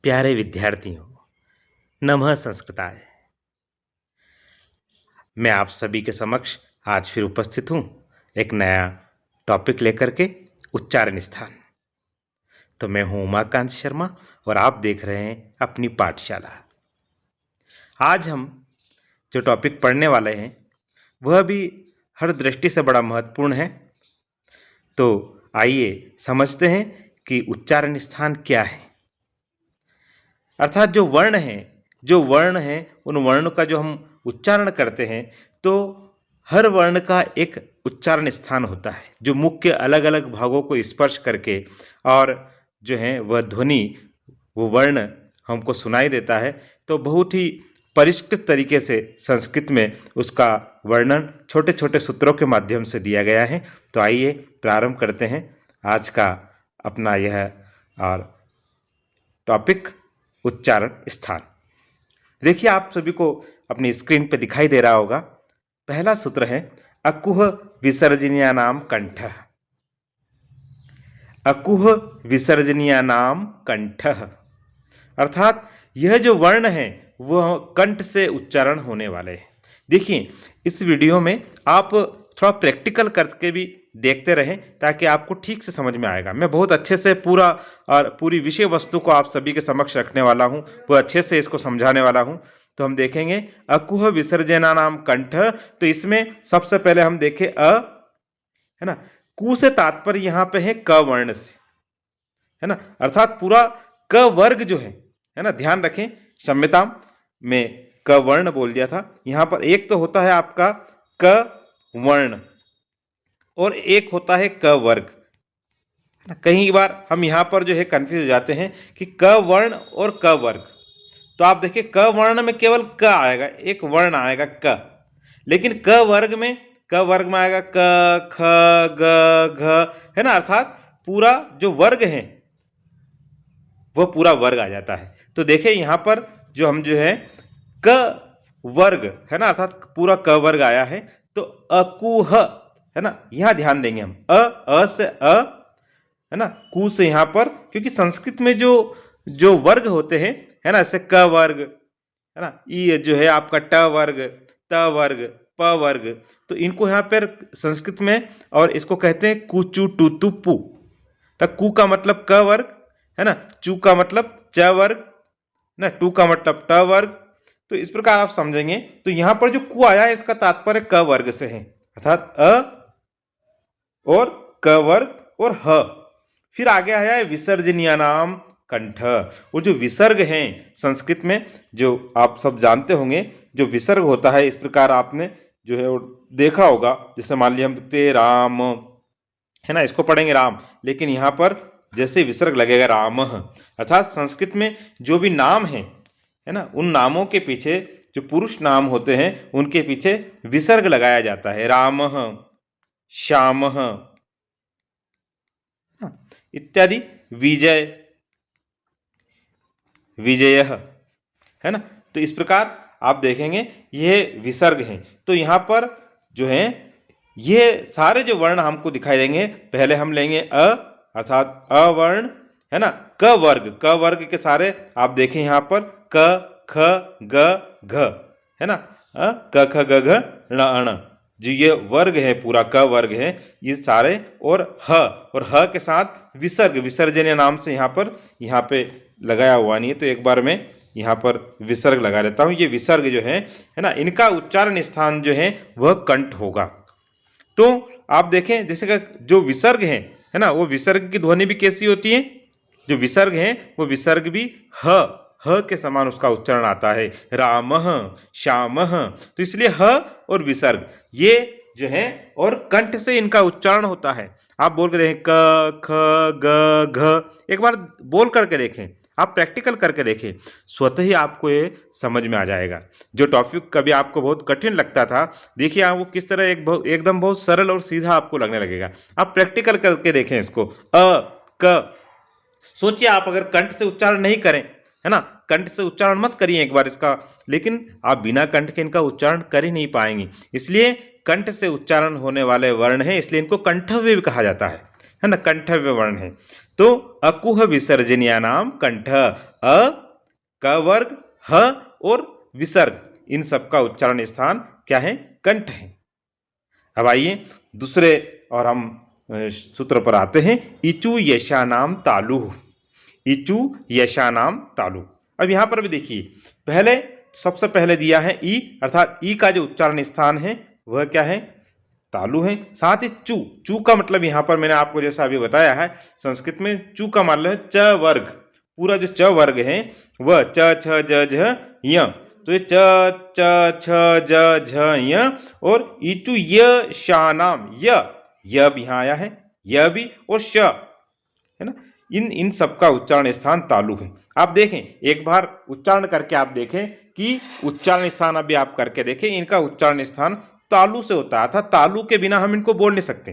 प्यारे विद्यार्थियों, नमः संस्कृताय। मैं आप सभी के समक्ष आज फिर उपस्थित हूँ एक नया टॉपिक लेकर के, उच्चारण स्थान। तो मैं हूँ उमाकांत शर्मा और आप देख रहे हैं अपनी पाठशाला। आज हम जो टॉपिक पढ़ने वाले हैं वह भी हर दृष्टि से बड़ा महत्वपूर्ण है। तो आइए समझते हैं कि उच्चारण स्थान क्या है। अर्थात जो वर्ण हैं उन वर्णों का जो हम उच्चारण करते हैं, तो हर वर्ण का एक उच्चारण स्थान होता है जो मुख के अलग अलग भागों को स्पर्श करके और जो है वह ध्वनि, वो वर्ण हमको सुनाई देता है। तो बहुत ही परिष्कृत तरीके से संस्कृत में उसका वर्णन छोटे छोटे सूत्रों के माध्यम से दिया गया है। तो आइए प्रारंभ करते हैं आज का अपना यह और टॉपिक, उच्चारण स्थान। देखिए, आप सभी को अपनी स्क्रीन पे दिखाई दे रहा होगा। पहला सूत्र है अकुह विसर्जनीयानाम कंठः। अकुह विसर्जनीयानाम कंठः अर्थात यह जो वर्ण है वह कंठ से उच्चारण होने वाले हैं। देखिए, इस वीडियो में आप थोड़ा प्रैक्टिकल करके भी देखते रहें ताकि आपको ठीक से समझ में आएगा। मैं बहुत अच्छे से पूरी विषय वस्तु को आप सभी के समक्ष रखने वाला हूँ, बहुत अच्छे से इसको समझाने वाला हूँ। तो हम देखेंगे अकुह विसर्जनानाम कंठ। तो इसमें सबसे पहले हम देखें है ना, कु से तात्पर्य यहाँ पे है क वर्ण से, है ना। अर्थात पूरा क वर्ग जो है ना, ध्यान रखें, क्षम्यतां में क वर्ण बोल दिया था। यहाँ पर एक तो होता है आपका क वर्ण और एक होता है क वर्ग। कई बार हम यहाँ पर जो है कंफ्यूज हो जाते हैं कि क वर्ण और क वर्ग। तो आप देखिए, क वर्ण में केवल क आएगा, एक वर्ण आएगा क, लेकिन क वर्ग में आएगा क, ख, ग, घ, है ना। अर्थात पूरा जो वर्ग है वह पूरा वर्ग आ जाता है। तो देखिए यहाँ पर जो हम जो है क वर्ग है ना, अर्थात पूरा क वर्ग आया है। तो अकुह है ना, यहाँ ध्यान देंगे हम अ से है ना, कु से यहाँ पर, क्योंकि संस्कृत में जो वर्ग होते हैं है ना, जैसे क वर्ग है ना, ई जो है आपका ट वर्ग, त वर्ग, प वर्ग, तो इनको यहाँ पर संस्कृत में और इसको कहते हैं कुचु टू तु पु। तो कु का मतलब क वर्ग है ना, चू का मतलब च वर्ग ना, टू का मतलब ट वर्ग। तो इस प्रकार आप समझेंगे। तो यहाँ पर जो कु आया है इसका तात्पर्य क वर्ग से है, अर्थात अ और क वर्ग और ह। फिर आगे आया है विसर्जनीयानाम कंठ। वो जो विसर्ग हैं संस्कृत में, जो आप सब जानते होंगे, जो विसर्ग होता है, इस प्रकार आपने जो है देखा होगा। जैसे मान लिया हम देखते राम है ना, इसको पढ़ेंगे राम, लेकिन यहाँ पर जैसे विसर्ग लगेगा राम। अर्थात संस्कृत में जो भी नाम है ना, उन नामों के पीछे जो पुरुष नाम होते हैं उनके पीछे विसर्ग लगाया जाता है। राम, श्याम इत्यादि, विजय, विजय है ना। तो इस प्रकार आप देखेंगे ये विसर्ग हैं। तो यहाँ पर जो है ये सारे जो वर्ण हमको दिखाई देंगे। पहले हम लेंगे अर्थात अवर्ण है ना, क वर्ग के सारे आप देखें यहाँ पर क, ख, ग, घ है ना, क, ख, ग, घ, ण, अण, जो ये वर्ग है पूरा क वर्ग है ये सारे, और ह के साथ विसर्ग, विसर्जनीय नाम से यहाँ पे लगाया हुआ नहीं है। तो एक बार मैं यहाँ पर विसर्ग लगा देता हूँ। ये विसर्ग जो है ना, इनका उच्चारण स्थान जो है वह कंठ होगा। तो आप देखें, जैसे जो विसर्ग है ना, वो विसर्ग की ध्वनि भी कैसी होती है, जो विसर्ग है वो विसर्ग भी ह के समान उसका उच्चारण आता है, रामः, श्यामः। तो इसलिए ह और विसर्ग ये जो है और कंठ से इनका उच्चारण होता है। आप बोल के देखें क, ख, ग, घ, एक बार बोल करके देखें, आप प्रैक्टिकल करके देखें, स्वतः ही आपको ये समझ में आ जाएगा। जो टॉपिक कभी आपको बहुत कठिन लगता था, देखिए आप वो किस तरह एकदम बहुत सरल और सीधा आपको लगने लगेगा। आप प्रैक्टिकल करके देखें इसको। क, सोचिए आप अगर कंठ से उच्चारण नहीं करें है ना, कंठ से उच्चारण मत करिए एक बार इसका, लेकिन आप बिना कंठ के इनका उच्चारण कर ही नहीं पाएंगे। इसलिए कंठ से उच्चारण होने वाले वर्ण हैं, इसलिए इनको कंठव्य भी कहा जाता है ना, कंठव्य वर्ण है। तो अकुह विसर्जनीय नाम कंठ, अ, क वर्ग, ह और विसर्ग, इन सबका उच्चारण स्थान क्या है? कंठ है। अब आइए दूसरे और हम सूत्र पर आते हैं। इचु यशानाम तालु, इचु यशानाम तालु। अब यहां पर भी देखिए, पहले सबसे पहले दिया है ई, अर्थात ई का जो उच्चारण स्थान है वह क्या है? तालु है। साथ ही चू, चू का मतलब यहां पर मैंने आपको जैसा अभी बताया है, संस्कृत में चू का मतलब है च वर्ग। पूरा जो च वर्ग है वह च छ ज झ य, तो ये च छ ज झ य और इचु य शानाम, य भी यहाँ आया है, य भी और श, है ना, इन सबका उच्चारण स्थान तालु है। आप देखें, एक बार उच्चारण करके आप देखें कि उच्चारण स्थान अभी आप करके देखें, इनका उच्चारण स्थान तालु से होता है, अर्थात तालु के बिना हम इनको बोल नहीं सकते।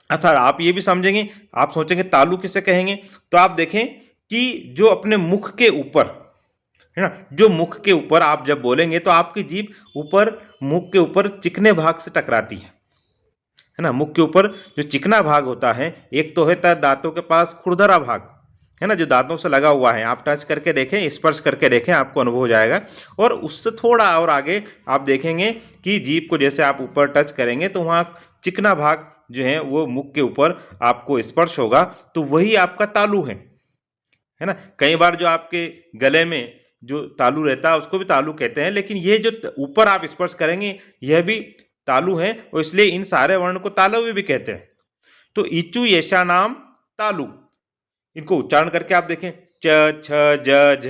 अर्थात आप ये भी समझेंगे, आप सोचेंगे तालु किसे कहेंगे, तो आप देखें कि जो अपने मुख के ऊपर, है ना, जो मुख के ऊपर आप जब बोलेंगे तो आपकी जीभ ऊपर, मुख के ऊपर चिकने भाग से टकराती है ना। मुख के ऊपर जो चिकना भाग होता है, एक तो होता है दांतों के पास खुरदरा भाग, है ना, जो दांतों से लगा हुआ है। आप टच करके देखें, स्पर्श करके देखें, आपको अनुभव हो जाएगा। और उससे थोड़ा और आगे आप देखेंगे कि जीभ को जैसे आप ऊपर टच करेंगे तो वहाँ चिकना भाग जो है वो मुख के ऊपर आपको स्पर्श होगा, तो वही आपका तालु है ना। कई बार जो आपके गले में जो तालु रहता है उसको भी तालु कहते हैं, लेकिन ये जो ऊपर आप स्पर्श करेंगे यह भी तालु है, और इसलिए इन सारे वर्ण को तालव्य भी कहते हैं। तो इचु यशा नाम तालु, इनको उच्चारण करके आप देखें, च छ ज झ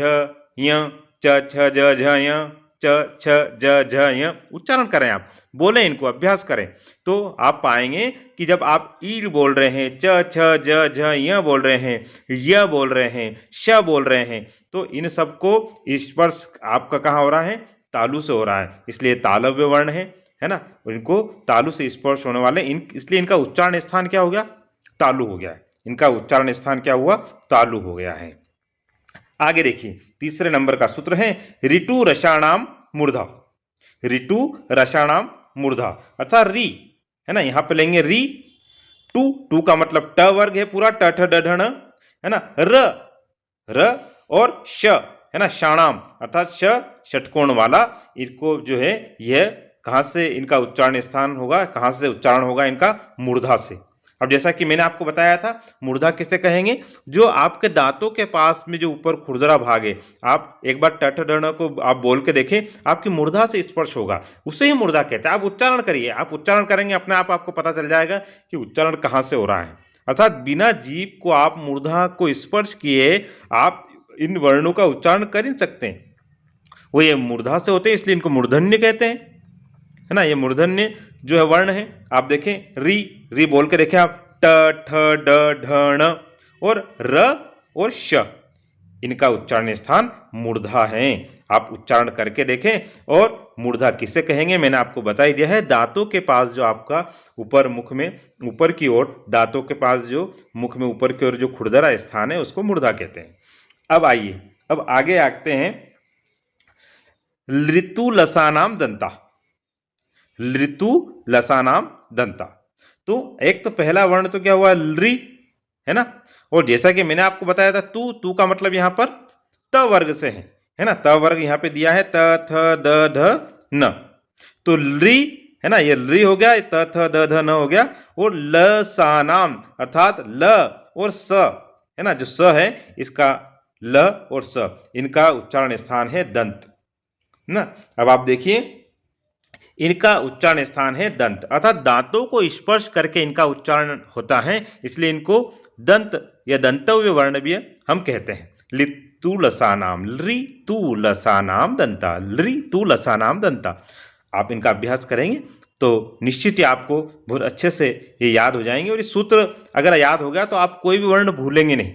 य, च छ ज झ य, च छ ज झ य, उच्चारण करें, आप बोलें, इनको अभ्यास करें, तो आप पाएंगे कि जब आप ई बोल रहे हैं, च छ ज झ य बोल रहे हैं, य बोल रहे हैं, श बोल रहे हैं, तो इन सबको स्पर्श आपका कहाँ हो रहा है? तालु से हो रहा है, इसलिए तालव्य वर्ण है ना। इनको तालु से स्पर्श होने वाले इसलिए इनका उच्चारण स्थान क्या हो गया? तालु हो गया है। इनका उच्चारण स्थान क्या हुआ? तालु हो गया है। आगे देखिए, तीसरे नंबर का सूत्र है ऋतु रसाणाम मूर्धा, ऋतु रसाणाम मूर्धा, अर्थात री, है ना, यहां पे लेंगे री, टू, टू का मतलब ट वर्ग है पूरा, ट ठ ड ढ ण, है ना, र और श, है ना, शाणाम, अर्थात श षटकोण वाला, इसको जो है यह कहां से इनका उच्चारण स्थान होगा, कहां से उच्चारण होगा इनका? मूर्धा से। अब जैसा कि मैंने आपको बताया था, मूर्धा किसे कहेंगे? जो आपके दांतों के पास में जो ऊपर खुरदरा भाग है, आप एक बार टठ डण को आप बोल के देखें, आपकी मूर्धा से स्पर्श होगा, उसे ही मूर्धा कहते हैं। आप उच्चारण करिए, आप उच्चारण करेंगे अपने आप आपको पता चल जाएगा कि उच्चारण कहां से हो रहा है। अर्थात बिना जीभ को आप मूर्धा को स्पर्श किए आप इन वर्णों का उच्चारण कर ही सकते हैं। वो ये मूर्धा से होते हैं, इसलिए इनको मूर्धन्य कहते हैं, है ना। ये मूर्धन्य जो है वर्ण है, आप देखें री बोल के देखें आप, ट ठ ड ढ ण और र और श, इनका उच्चारण स्थान मूर्धा है। आप उच्चारण करके देखें। और मूर्धा किसे कहेंगे मैंने आपको बता ही दिया है, दांतों के पास जो आपका ऊपर मुख में ऊपर की ओर, दांतों के पास जो मुख में ऊपर की ओर जो खुरदरा स्थान है उसको मूर्धा कहते हैं। अब आइए, अब आगे आते हैं ऋतु लसानाम दंता, ऋतु लसानाम दंता। तो एक तो पहला वर्ण तो क्या हुआ? री, है ना। और जैसा कि मैंने आपको बताया था, तू का मतलब यहां पर त वर्ग से है ना, त वर्ग यहां पे दिया है, त थ द ध न, तो री, है ना, ये री हो गया, त थ द ध न हो गया, और लसानाम अर्थात ल और स, है ना, जो स है इसका ल और स, इनका उच्चारण स्थान है दंत ना। अब आप देखिए, इनका उच्चारण स्थान है दंत, अर्थात दांतों को स्पर्श करके इनका उच्चारण होता है, इसलिए इनको दंत या दंतव्य वर्ण भी हम कहते हैं। लितु लसानाम, ऋतु लसानाम दंता, ऋतु लसानाम दंता। आप इनका अभ्यास करेंगे तो निश्चित ही आपको बहुत अच्छे से ये याद हो जाएंगे, और ये सूत्र अगर याद हो गया तो आप कोई भी वर्ण भूलेंगे नहीं,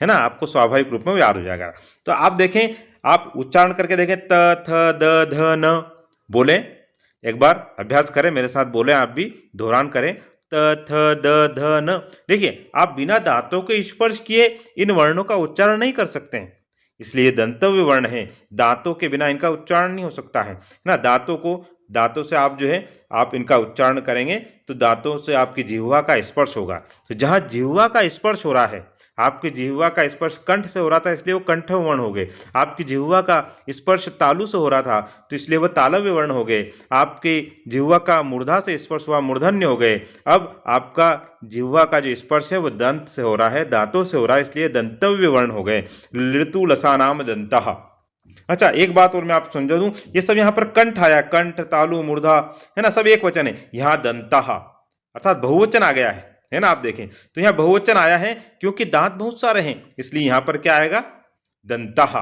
है ना, आपको स्वाभाविक रूप में याद हो जाएगा। तो आप देखें, आप उच्चारण करके देखें, त थ द ध न, बोले, एक बार अभ्यास करें, मेरे साथ बोले, आप भी दोहरान करें, त थ द ध न। देखिए, आप बिना दांतों के स्पर्श किए इन वर्णों का उच्चारण नहीं कर सकते हैं, इसलिए दंतव्य वर्ण है, दांतों के बिना इनका उच्चारण नहीं हो सकता है ना। दांतों से आप जो है आप इनका उच्चारण करेंगे तो दांतों से आपकी जिह्वा का स्पर्श होगा, तो जहां जिह्वा का स्पर्श हो रहा है आपकी जिह्वा का स्पर्श कंठ से हो रहा था इसलिए वो कंठ वर्ण हो गए। आपकी जिह्वा का स्पर्श तालु से हो रहा था तो इसलिए वह तालव्य वर्ण हो गए। आपकी जिह्वा का मूर्धा से स्पर्श हुआ, मूर्धन्य हो गए। अब आपका जिह्वा का जो स्पर्श है वो दंत से हो रहा है, दांतों से हो रहा है, इसलिए दंतव्य वर्ण हो गए। लृतु लसानाम दंतः। अच्छा, एक बात और मैं आपको समझा दूं, ये सब यहाँ पर कंठ आया, कंठ, तालु, मूर्धा, है ना, सब एक वचन है। यहाँ दंतः अर्थात बहुवचन आ गया है ना। आप देखें तो यहाँ बहुवचन आया है क्योंकि दांत बहुत सारे हैं, इसलिए यहाँ पर क्या आएगा, दंतः।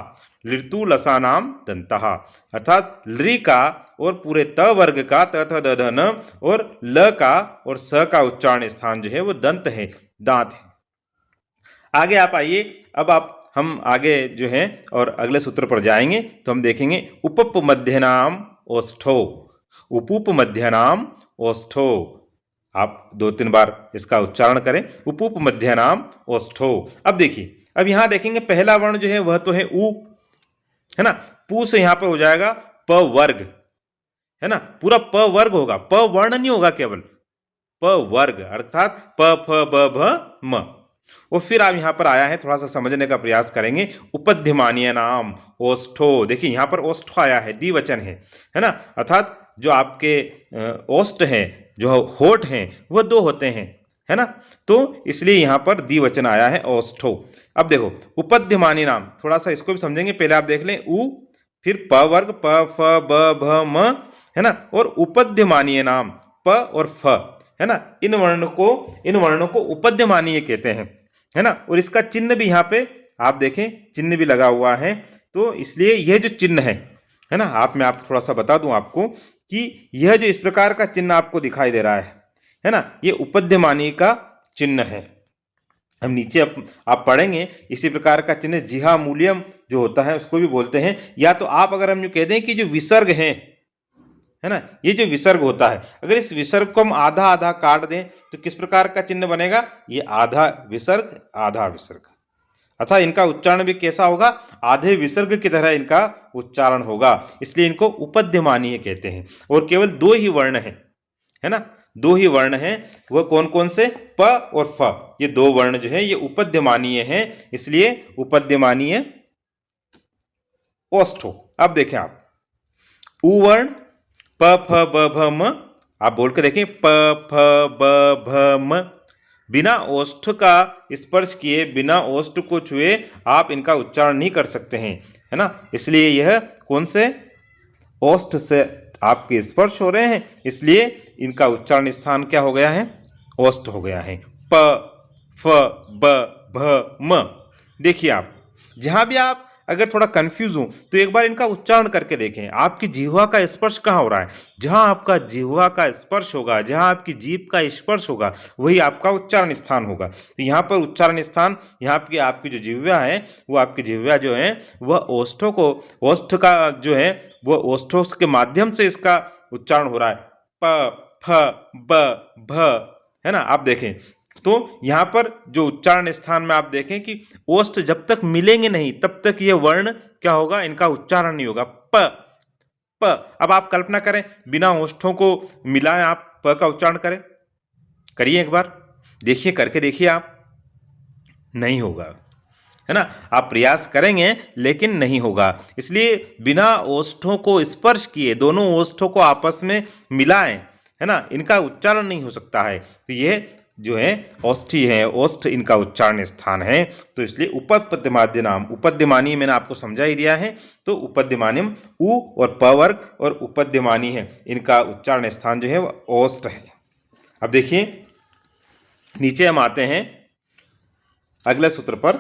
लृतु लसानाम दंतः अर्थात लृ का और पूरे त वर्ग का त थ द ध न और ल का और स का उच्चारण स्थान जो है वो दंत है, दांत है। आगे आप आइए, अब हम आगे जो है और अगले सूत्र पर जाएंगे तो हम देखेंगे उपप मध्यनाम ओष्ठो। उपुप मध्यनाम ओष्ठो, आप 2-3 बार इसका उच्चारण करें, उपुप मध्यनाम ओष्ठो। अब देखिए, अब यहां देखेंगे पहला वर्ण जो है वह तो है उ, है ना। पू से यहां पर हो जाएगा प वर्ग, है ना, पूरा प वर्ग होगा, प वर्ण नहीं होगा, केवल प वर्ग अर्थात प फ ब भ म। और फिर आप यहां पर आया है, थोड़ा सा समझने का प्रयास करेंगे, उपध्यमानीय नाम ओष्ठो। देखिए यहां पर ओष्ठो आया है, द्विवचन है ना, अर्थात जो आपके ओष्ठ हैं, जो होठ हैं, वह 2 होते हैं, है ना, तो इसलिए यहां पर द्विवचन आया है ओष्ठो। अब देखो उपध्यमानी नाम, थोड़ा सा इसको भी समझेंगे, पहले आप देख लें उ, फिर प वर्ग प फ ब भ म, है ना, और उपध्यमानीय नाम प और फ, है ना, इन वर्णों को उपध्यमानीय कहते हैं, है ना। और इसका चिन्ह भी यहाँ पे आप देखें, चिन्ह भी लगा हुआ है, तो इसलिए यह जो चिन्ह है ना, मैं आपको थोड़ा सा बता दूं आपको कि यह जो इस प्रकार का चिन्ह आपको दिखाई दे रहा है ना, ये उपध्यमानीय का चिन्ह है। हम नीचे आप पढ़ेंगे इसी प्रकार का चिन्ह जिहा मूल्यम जो होता है उसको भी बोलते हैं। या तो आप अगर हम यूँ कह दें कि जो विसर्ग है ना, ये जो विसर्ग होता है, अगर इस विसर्ग को हम आधा आधा काट दें तो किस प्रकार का चिन्ह बनेगा, ये आधा विसर्ग आधा विसर्ग, अर्थात इनका उच्चारण भी कैसा होगा, आधे विसर्ग की तरह इनका उच्चारण होगा, इसलिए इनको उपध्यमानीय कहते हैं। और केवल 2 ही वर्ण है ना, 2 ही वर्ण हैं, वह कौन कौन से, प और फ, ये 2 वर्ण जो है ये उपध्यमानीय हैं, इसलिए उपध्यमानीय ओष्ठो। अब देखें आप उ वर्ण प फ ब भ म, आप बोल के देखें प फ ब भ म, बिना ओष्ठ का स्पर्श किए, बिना ओष्ठ को छुए आप इनका उच्चारण नहीं कर सकते हैं, है ना, इसलिए यह कौन से ओष्ठ से आपके स्पर्श हो रहे हैं, इसलिए इनका उच्चारण स्थान क्या हो गया है, ओष्ठ हो गया है। प फ ब भ म। देखिए आप जहां भी आप अगर थोड़ा कंफ्यूज हो तो एक बार इनका उच्चारण करके देखें, आपकी जिह्वा का स्पर्श कहाँ हो रहा है, जहां आपका जिह्वा का स्पर्श होगा, जहां आपकी जीभ का स्पर्श होगा, वही आपका उच्चारण स्थान होगा। तो यहाँ पर उच्चारण स्थान, यहाँ आपकी जो जिह्वा है, वो आपकी जिह्वा जो है वह ओष्ठों को, ओष्ठ का जो है वह ओष्ठों के माध्यम से इसका उच्चारण हो रहा है, प फ ब भ, है ना। आप देखें तो यहां पर जो उच्चारण स्थान में आप देखें कि ओष्ठ जब तक मिलेंगे नहीं तब तक ये वर्ण क्या होगा, इनका उच्चारण नहीं होगा, प प। अब आप कल्पना करें बिना ओष्ठों को मिलाएं आप प का उच्चारण करिए एक बार, देखिए, करके देखिए आप, नहीं होगा, है ना, आप प्रयास करेंगे लेकिन नहीं होगा। इसलिए बिना ओष्ठों को स्पर्श किए, दोनों ओष्ठों को आपस में मिलाएं, है ना, इनका उच्चारण नहीं हो सकता है। तो ये जो है ओष्ठी है, ओष्ठ इनका उच्चारण स्थान है, तो इसलिए उपपद्यमाद्य नाम, उपद्यमानी मैंने आपको समझा ही दिया है, तो उपद्यमानिम उ और प वर्ग और उपद्यमानी है, इनका उच्चारण स्थान जो है वो ओष्ठ है। अब देखिए नीचे हम आते हैं अगले सूत्र पर,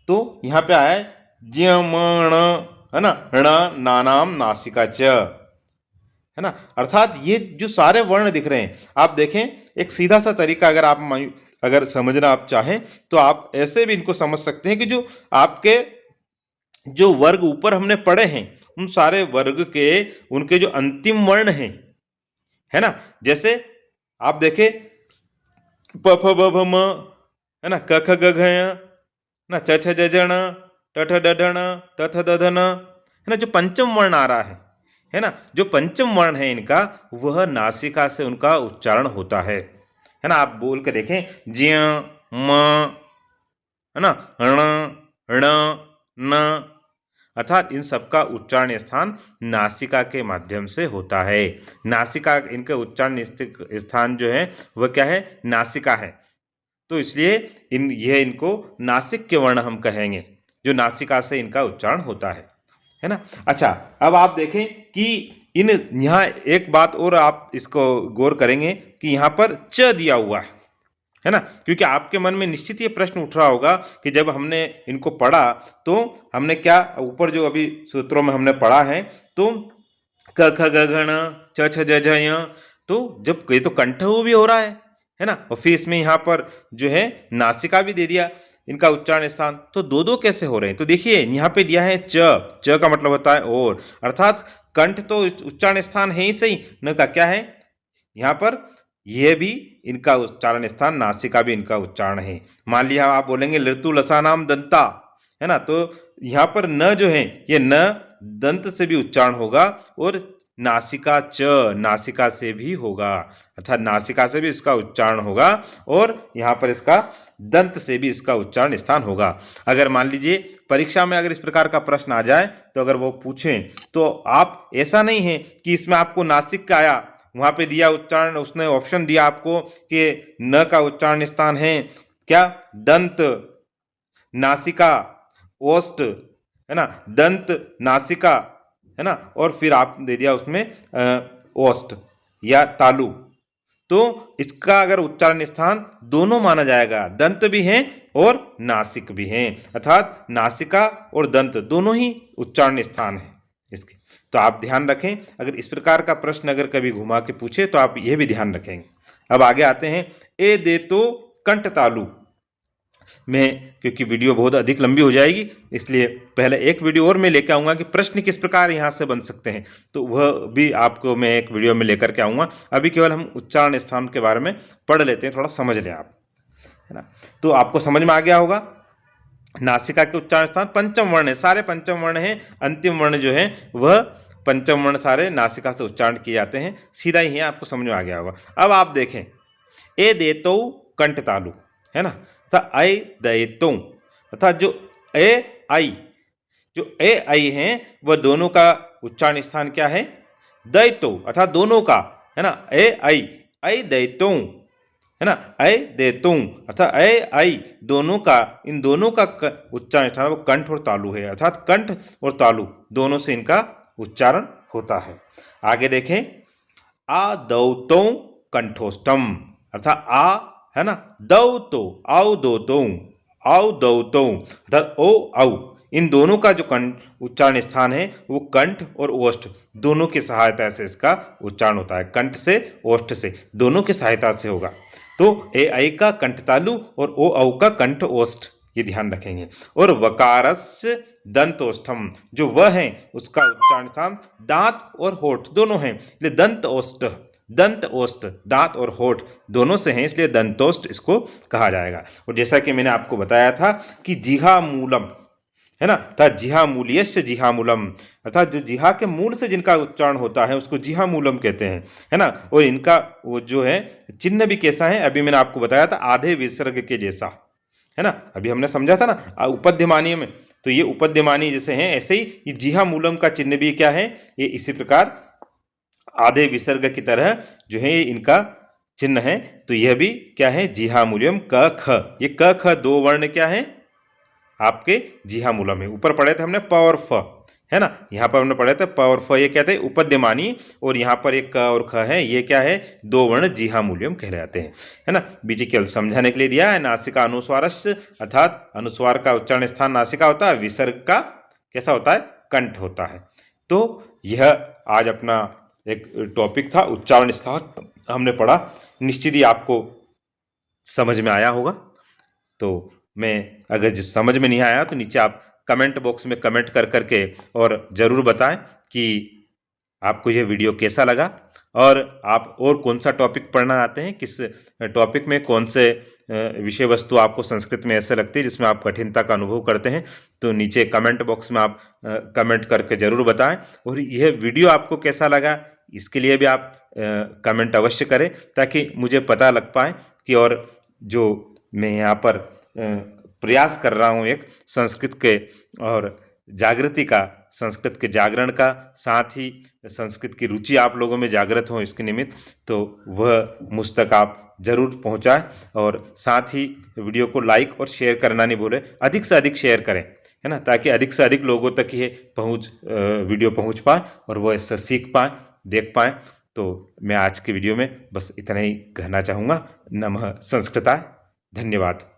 तो यहाँ पे आया है ज्यमण, है ना, ण नानाम नासिका च, है ना, अर्थात ये जो सारे वर्ण दिख रहे हैं, आप देखें एक सीधा सा तरीका अगर समझना आप चाहें तो आप ऐसे भी इनको समझ सकते हैं कि जो आपके जो वर्ग ऊपर हमने पढ़े हैं उन सारे वर्ग के उनके जो अंतिम वर्ण हैं, है ना, जैसे आप देखें प फ ब भ म, है ना, क ख ग घ ना, च छ ज ज ण, ट ठ ड ढ ण, त थ द ध न, है ना, जो पंचम वर्ण आ रहा है ना, जो पंचम वर्ण है इनका, वह नासिका से उनका उच्चारण होता है ना। आप बोल के देखें ज्य म, है ना, ण ण न, अर्थात इन सबका उच्चारण स्थान नासिका के माध्यम से होता है। नासिका, इनका उच्चारण स्थान जो है वह क्या है, नासिका है। तो इसलिए इनको नासिक के वर्ण हम कहेंगे, जो नासिका से इनका उच्चारण होता है ना। अच्छा, अब आप देखें कि यहाँ एक बात और आप इसको गौर करेंगे कि यहाँ पर च दिया हुआ है ना, क्योंकि आपके मन में निश्चित ये प्रश्न उठ रहा होगा कि जब हमने इनको पढ़ा तो हमने क्या, ऊपर जो अभी सूत्रों में हमने पढ़ा है, तो क ख ग घ ण च छ ज झ ञ, तो जब ये तो कंठ भी हो रहा है ना, और फिर इसमें यहाँ पर जो है नासिका भी दे दिया इनका उच्चारण स्थान, तो दो दो कैसे हो रहे हैं। तो देखिए यहाँ पे दिया है च का मतलब होता है और, अर्थात कंठ तो उच्चारण स्थान है ही सही, न का क्या है यहाँ पर, यह भी इनका उच्चारण स्थान, नासिका भी इनका उच्चारण है। मान लिया आप बोलेंगे ऋतु लसानाम दंता, है ना, तो यहाँ पर न जो है ये न दंत से भी उच्चारण होगा और नासिका च नासिका से भी होगा, अर्थात नासिका से भी इसका उच्चारण होगा और यहाँ पर इसका दंत से भी इसका उच्चारण स्थान होगा। अगर मान लीजिए परीक्षा में अगर इस प्रकार का प्रश्न आ जाए, तो अगर वो पूछें तो आप, ऐसा नहीं है कि इसमें आपको नासिक का आया, वहां पे दिया उच्चारण, उसने ऑप्शन दिया आपको कि न का उच्चारण स्थान है क्या, दंत, नासिका, ओष्ठ, है ना, दंत, नासिका, है ना, और फिर आप दे दिया उसमें ओष्ठ या तालु, तो इसका अगर उच्चारण स्थान दोनों माना जाएगा, दंत भी हैं और नासिक भी हैं, अर्थात नासिका और दंत दोनों ही उच्चारण स्थान है इसके। तो आप ध्यान रखें, अगर इस प्रकार का प्रश्न अगर कभी घुमा के पूछे तो आप यह भी ध्यान रखेंगे। अब आगे आते हैं, ए दे तो कंठ तालु में, क्योंकि वीडियो बहुत अधिक लंबी हो जाएगी, इसलिए पहले एक वीडियो और मैं लेकर आऊँगा कि प्रश्न किस प्रकार यहाँ से बन सकते हैं, तो वह भी आपको मैं एक वीडियो में लेकर के आऊँगा। अभी केवल हम उच्चारण स्थान के बारे में पढ़ लेते हैं, थोड़ा समझ लें आप, है ना। तो आपको समझ में आ गया होगा, नासिका के उच्चारण स्थान पंचम वर्ण है, सारे पंचम वर्ण हैं, अंतिम वर्ण जो है वह पंचम वर्ण सारे नासिका से उच्चारण किए जाते हैं, सीधा ही है, आपको समझ में आ गया होगा। अब आप देखें, ए देतो कंठ तालु, है ना, ऐ दैतो, अर्थात जो ए आई हैं वह दोनों का उच्चारण स्थान क्या है, दैतो, अर्थात दोनों का, है ना, ऐ दैतो, है ना, ऐ देतो, अर्थात ऐ आई दोनों का, इन दोनों का उच्चारण स्थान वो कंठ और तालु है, अर्थात कंठ और तालु दोनों से इनका उच्चारण होता है। आगे देखें, आ दौतो कंठोष्टम, अर्थात आ, है ना, दौतो, आओ दौतो, आओ दौतो, अर्थात ओ औ, इन दोनों का जो कंठ उच्चारण स्थान है वो कंठ और ओष्ठ दोनों की सहायता से इसका उच्चारण होता है, कंठ से ओष्ठ से दोनों की सहायता से होगा। तो ए आई का कंठ तालु और ओ औ का कंठ ओष्ठ, ये ध्यान रखेंगे। और वकारस्य दंतोष्ठम, जो वह है उसका उच्चारण स्थान दांत और होठ दोनों हैं, इसलिए दंत ओष्ठ, दंत ओष्ठ, दांत और होठ दोनों से हैं, इसलिए दंतोष्ठ इसको कहा जाएगा। और जैसा कि मैंने आपको बताया था कि जिहा मूलम, है ना, था जिहा मूल्यस्य जिहा मूलम, अर्थात जो जिहा के मूल से जिनका उच्चारण होता है उसको जिहा मूलम कहते हैं, है ना। और इनका वो जो है चिन्ह भी कैसा है, अभी मैंने आपको बताया था आधे विसर्ग के जैसा, है ना, अभी हमने समझा था ना उपध्यमानी में, तो ये उपध्यमानी जैसे हैं ऐसे ही ये जिहा मूलम का चिन्ह भी क्या है, ये इसी प्रकार आधे विसर्ग की तरह जो है इनका चिन्ह है। तो यह भी क्या है, जिहा मूल्यम क ख, ये क ख दो वर्ण क्या है आपके जिहा मूलम है। ऊपर पढ़े थे हमने प और फ, है ना, यहाँ पर हमने पढ़े थे प और फ, ये क्या थे उपध्यमानी, और यहाँ पर एक क और ख है, ये क्या है दो वर्ण जिहा मूल्यम कहलाते हैं, है ना। बीच केवल समझाने के लिए दिया है, नासिका अनुस्वारस्य, अर्थात अनुस्वार का उच्चारण स्थान नासिका होता है, विसर्ग का कैसा होता है, कंठ होता है। तो यह आज अपना एक टॉपिक था, उच्चारण स्थान हमने पढ़ा, निश्चित ही आपको समझ में आया होगा। तो मैं अगर जिस समझ में नहीं आया तो नीचे आप कमेंट बॉक्स में कमेंट कर करके और ज़रूर बताएं कि आपको यह वीडियो कैसा लगा और आप और कौन सा टॉपिक पढ़ना चाहते हैं, किस टॉपिक में कौन से विषय वस्तु आपको संस्कृत में ऐसे लगती है जिसमें आप कठिनता का अनुभव करते हैं। तो नीचे कमेंट बॉक्स में आप कमेंट करके ज़रूर बताएं। और यह वीडियो आपको कैसा लगा इसके लिए भी आप कमेंट अवश्य करें, ताकि मुझे पता लग पाए कि और जो मैं यहाँ पर प्रयास कर रहा हूँ एक संस्कृत के और जागृति का, संस्कृत के जागरण का, साथ ही संस्कृत की रुचि आप लोगों में जागृत हो इसके निमित्त, तो वह मुझ तक आप ज़रूर पहुँचाएं और साथ ही वीडियो को लाइक और शेयर करना नहीं भूलें। अधिक से अधिक शेयर करें, है ना, ताकि अधिक से अधिक लोगों तक ये वीडियो पहुँच पाए और वो इससे सीख पाएँ, देख पाएँ। तो मैं आज के वीडियो में बस इतना ही कहना चाहूँगा। नमः संस्कृताय। धन्यवाद।